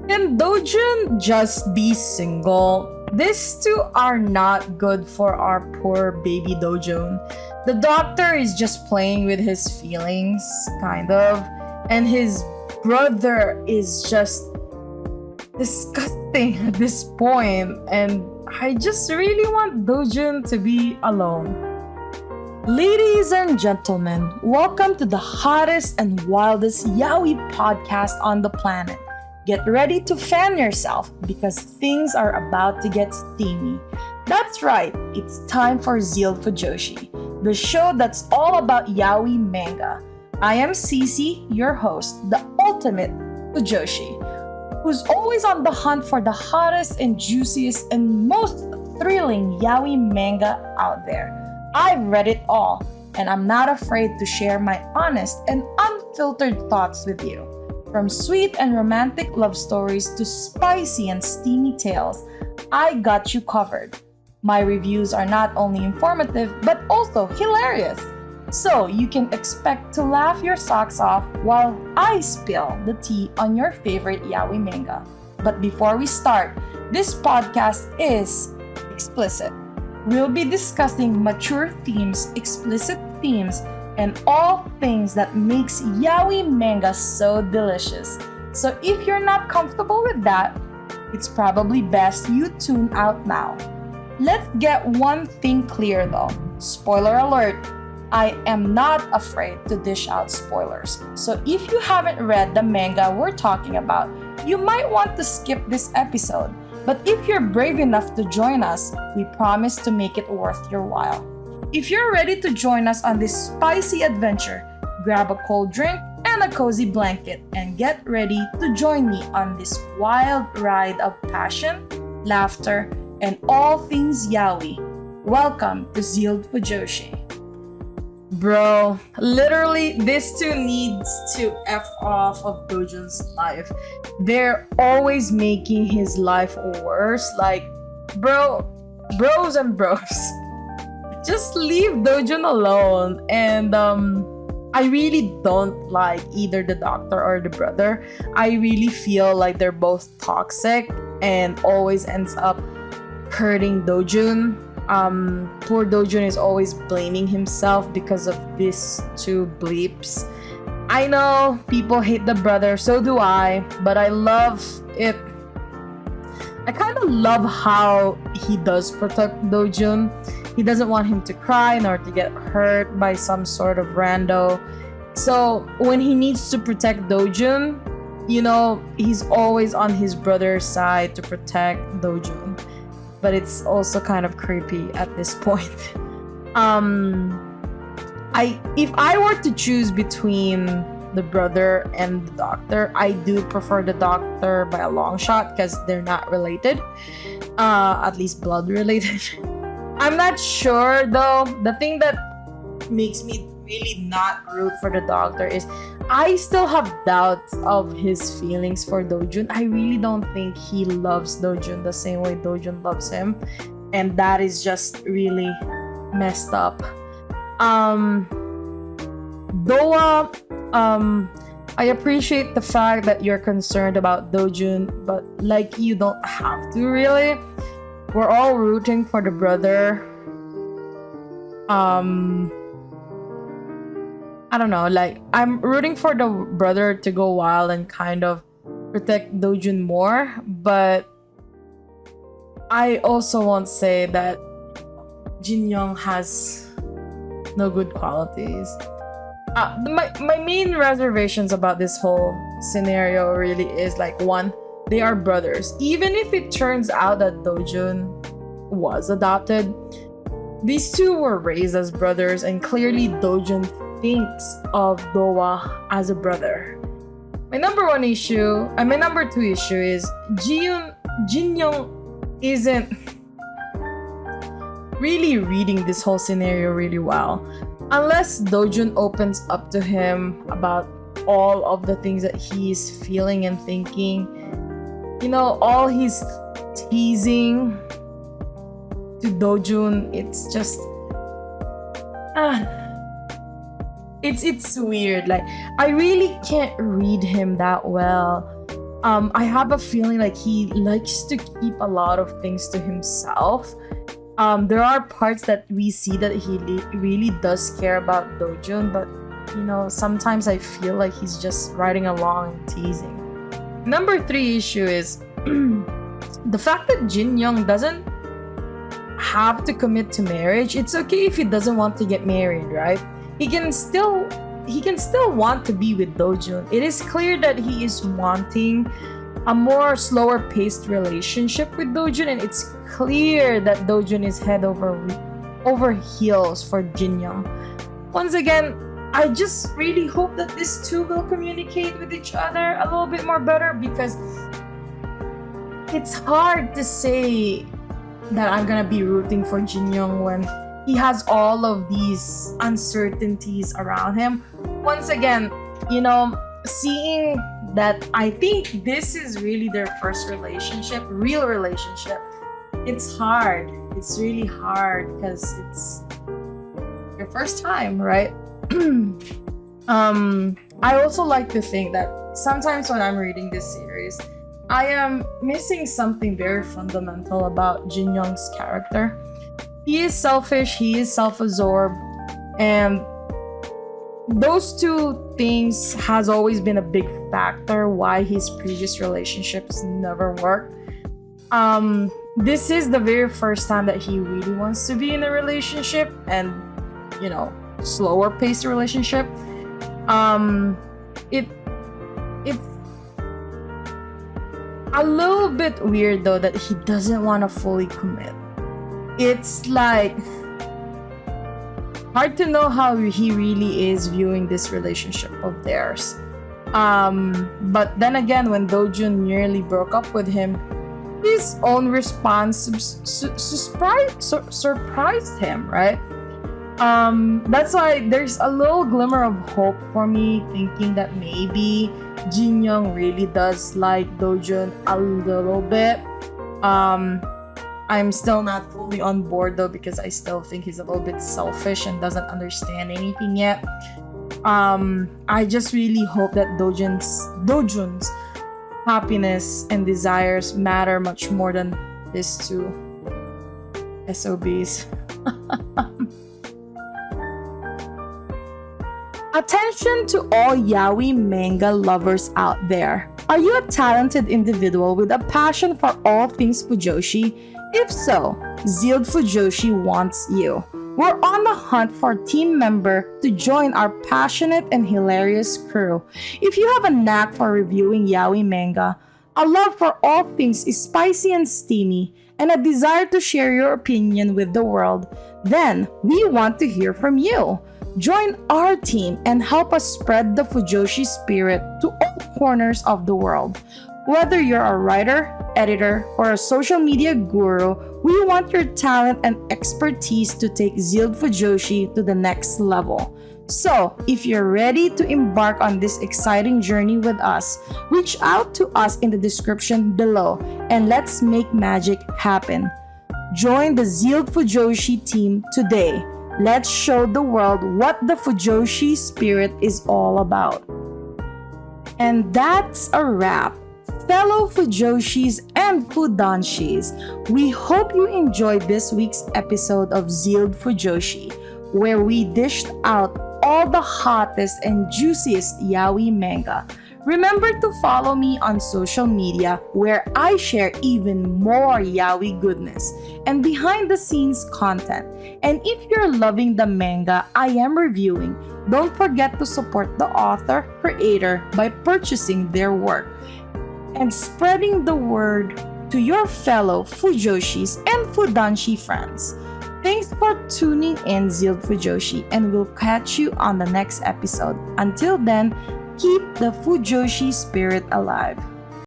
Can Dojun just be single? These two are not good for our poor baby Dojun. The doctor is just playing with his feelings, kind of, and his brother is just disgusting at this point, and I just really want Dojun to be alone. Ladies and gentlemen, welcome to the hottest and wildest yaoi podcast on the planet. Get ready to fan yourself because things are about to get steamy. That's right, it's time for ZEALED Fujoshi, the show that's all about yaoi manga. I am CeeCee, your host, the ultimate Fujoshi, who's always on the hunt for the hottest and juiciest and most thrilling yaoi manga out there. I've read it all, and I'm not afraid to share my honest and unfiltered thoughts with you. From sweet and romantic love stories to spicy and steamy tales, I got you covered. My reviews are not only informative, but also hilarious. So you can expect to laugh your socks off while I spill the tea on your favorite yaoi manga. But before we start, this podcast is explicit. We'll be discussing mature themes, explicit themes, and all things that makes yaoi manga so delicious. So if you're not comfortable with that, it's probably best you tune out now. Let's get one thing clear though. Spoiler alert, I am not afraid to dish out spoilers. So if you haven't read the manga we're talking about, you might want to skip this episode. But if you're brave enough to join us, we promise to make it worth your while. If you're ready to join us on this spicy adventure, grab a cold drink and a cozy blanket and get ready to join me on this wild ride of passion, laughter, and all things yaoi. Welcome to ZEALED Fujoshi. Bro, literally, this two needs to F off of Dojun's life. They're always making his life worse. Like, bros and bros. Just leave Dojun alone. And I really don't like either the doctor or the brother. I really feel like they're both toxic and always ends up hurting Dojun. Poor Doyun is always blaming himself because of these two bleeps. I know people hate the brother, so do I, but I love it. I kind of love how he does protect Doyun. He doesn't want him to cry nor to get hurt by some sort of rando. So when he needs to protect Doyun, you know, he's always on his brother's side to protect Doyun. But it's also kind of creepy at this point. If I were to choose between the brother and the doctor, I do prefer the doctor by a long shot because they're not related, at least blood related. I'm not sure though. The thing that makes me really not root for the doctor is I still have doubts of his feelings for Doyun. I really don't think he loves Doyun the same way Doyun loves him, and that is just really messed up. Doa, I appreciate the fact that you're concerned about Doyun, but like you don't have to really. We're all rooting for the brother. I don't know, like, I'm rooting for the brother to go wild and kind of protect Doyun more, but I also won't say that Jin Young has no good qualities. My main reservations about this whole scenario really is like, one, they are brothers. Even if it turns out that Doyun was adopted, these two were raised as brothers, and clearly Doyun thinks of Doa as a brother. My number two issue is Jin Young isn't really reading this whole scenario really well. Unless Doyun opens up to him about all of the things that he's feeling and thinking, you know, all his teasing to Doyun, it's just it's weird. Like, I really can't read him that well. I have a feeling like he likes to keep a lot of things to himself. There are parts that we see that he really does care about Dojun, but sometimes I feel like he's just riding along and teasing. Number 3 issue is the fact that Jin Young doesn't have to commit to marriage. It's okay if he doesn't want to get married, right? He can still want to be with Dojun. It is clear that he is wanting a more slower paced relationship with Dojun, and it's clear that Dojun is head over heels for Jin Young. Once again, I just really hope that these two will communicate with each other a little bit more better, because it's hard to say that I'm gonna be rooting for Jin Young when he has all of these uncertainties around him. Once again, seeing that I think this is really their first real relationship, it's hard. It's really hard because it's your first time, right? I also like to think that sometimes when I'm reading this series, I am missing something very fundamental about Jin Young's character. He is selfish, he is self-absorbed, and those two things has always been a big factor why his previous relationships never worked. This is the very first time that he really wants to be in a relationship, and slower paced relationship. It's a little bit weird though that he doesn't want to fully commit. It's like hard to know how he really is viewing this relationship of theirs. But then again, when Dojun nearly broke up with him, his own response surprised him, right? That's why there's a little glimmer of hope for me, thinking that maybe Jin Young really does like Dojun a little bit. I'm still not fully on board though, because I still think he's a little bit selfish and doesn't understand anything yet. I just really hope that Dojun's happiness and desires matter much more than these two SOBs. Attention to all yaoi manga lovers out there. Are you a talented individual with a passion for all things fujoshi? If so, ZEALED Fujoshi wants you. We're on the hunt for a team member to join our passionate and hilarious crew. If you have a knack for reviewing yaoi manga, a love for all things is spicy and steamy, and a desire to share your opinion with the world, then we want to hear from you. Join our team and help us spread the Fujoshi spirit to all corners of the world. Whether you're a writer, editor, or a social media guru, we want your talent and expertise to take ZEALED Fujoshi to the next level. So, if you're ready to embark on this exciting journey with us, reach out to us in the description below and let's make magic happen. Join the ZEALED Fujoshi team today. Let's show the world what the Fujoshi spirit is all about. And that's a wrap. Fellow Fujoshis and Fudanshis, we hope you enjoyed this week's episode of ZEALED Fujoshi, where we dished out all the hottest and juiciest yaoi manga. Remember to follow me on social media, where I share even more yaoi goodness and behind the scenes content. And if you're loving the manga I am reviewing, don't forget to support the author, creator by purchasing their work and spreading the word to your fellow Fujoshis and Fudanshi friends. Thanks for tuning in, ZEALED Fujoshi, and we'll catch you on the next episode. Until then, keep the Fujoshi spirit alive.